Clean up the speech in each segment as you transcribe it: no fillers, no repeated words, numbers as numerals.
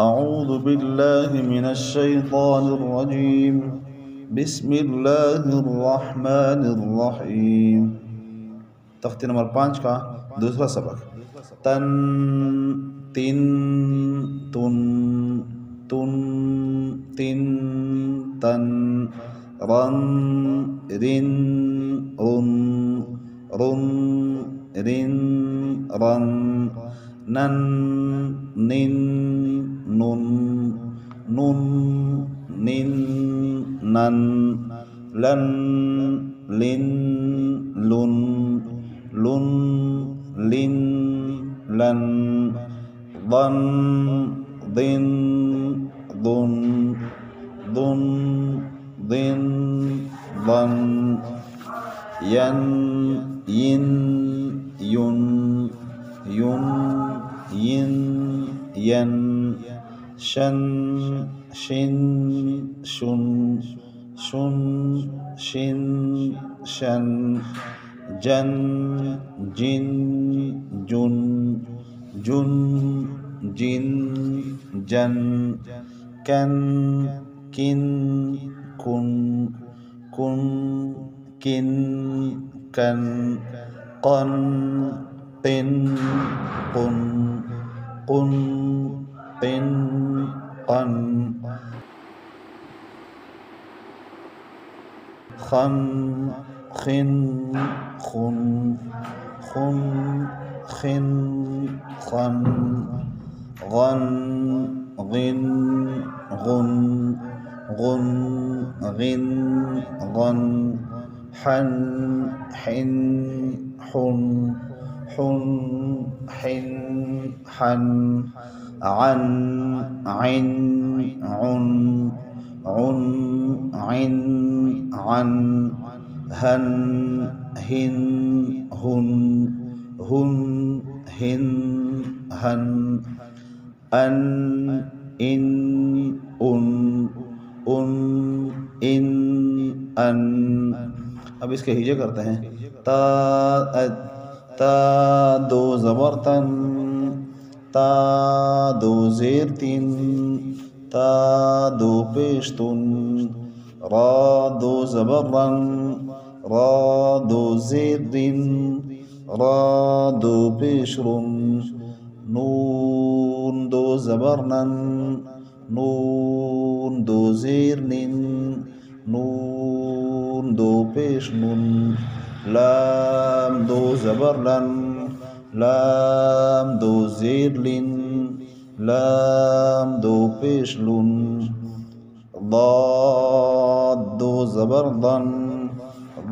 أعوذ بالله من الشيطان الرجيم. بسم الله الرحمن الرحيم. तख्ती नंबर 5 का दूसरा सबक। तन, तिन, तुन, तुन, तिन, तन, रन, रिन, रुन, रुन, रिन, रन, नन, निन, नुन, नुन, निन, नन, लन, लिन, लुन, लुन, लिन, लन, ضن, ضن, ضن, ضن, ضن, ضن، ين، ين، ين، ين، ين، ين، شن، شن، شن، شن، شن، شن، جن، جن، جن، جن، جن، جن، كن، كن، كن، كن، كن، كن، قن، قن، قن، قن، قن، قن، خن، خن، خن، خن، خن، خن، غن، غن، غن، غن، غن، غن، حن، حن، حن، حن، حن، حن، عن، عن، عن، عن، عن، عن، هن، هن، هن، هن، هن، هن، أن، إن، أن، أن، إن، أن। अब इसके हिजे करते हैं। ता दो ज़बर तन, ता दो ज़ेर तिन, ता दो पेश तुन, रा दो ज़बर रन, रा दो ज़ेर रिन, रा दो पेश रुन, नून दो ज़बर नन, नून दो ज़ेर निन, नून दो पेश नुन, लाम दो ज़बर लन, लाम दो ज़ेर लिन, लाम दो पेश लुन, ضاد दो ज़बर ضन,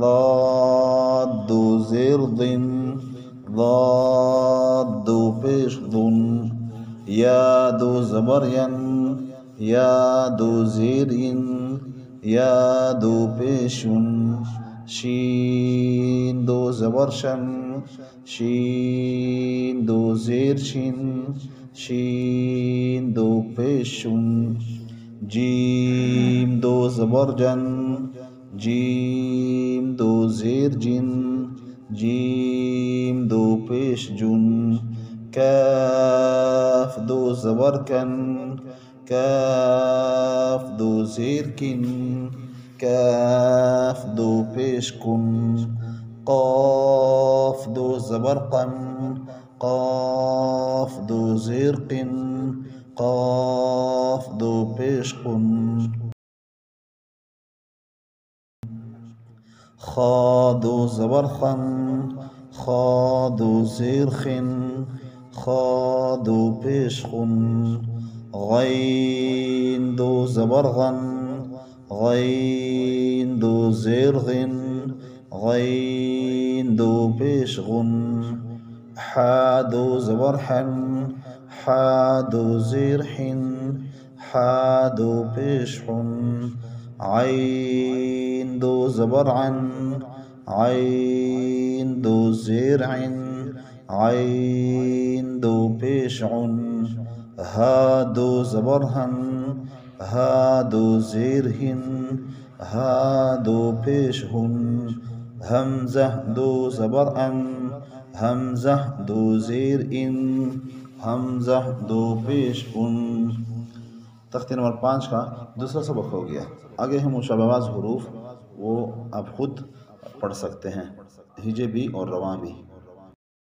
ضاد दो ज़ेर ضن، ضاد दो पेश ضن، या दो ज़बर यन, या दो ज़ेर इन, या दो पेश युन, शीन दो ज़बर शन, शीन दो ज़ेर शिन, शीन दो पेश शुन, जीम दो ज़बर जन, जीम दो ज़ेर जिन, जीम दो पेश जुन, काफ दो ज़बर कन, काफ दो ज़ेर किन, काफ दो पेश कुन, قاف दो ज़बर قन, قاف दो ज़ेर قن، قاف दो पेश कुन, खा दो ज़बर खन, खा दो ज़ेर खिन, खा दो पेश खुन, गैन दो ज़बर गन, गैन दो ज़ेर गिन, गैन दो पेश गुन, हा दो ज़बर हन, हा दो ज़ेर हिन, हा दो पेश हुन, عين दो ज़बर अन, عين दो ज़ेर इन, عين दो पेश उन, हा दो ज़बर हन, हा दो ज़ेर हिन, हा दो पेश हुन, हमज़ह दो ज़बर अन, हमज़ह दो ज़ेर इन, हमज़ा दो पेश उन। तख्ती नंबर 5 का दूसरा सबक हो गया। आगे हम मुशाबाबाज हरूफ वो आप खुद पढ़ सकते हैं, हिजे भी और रवां भी।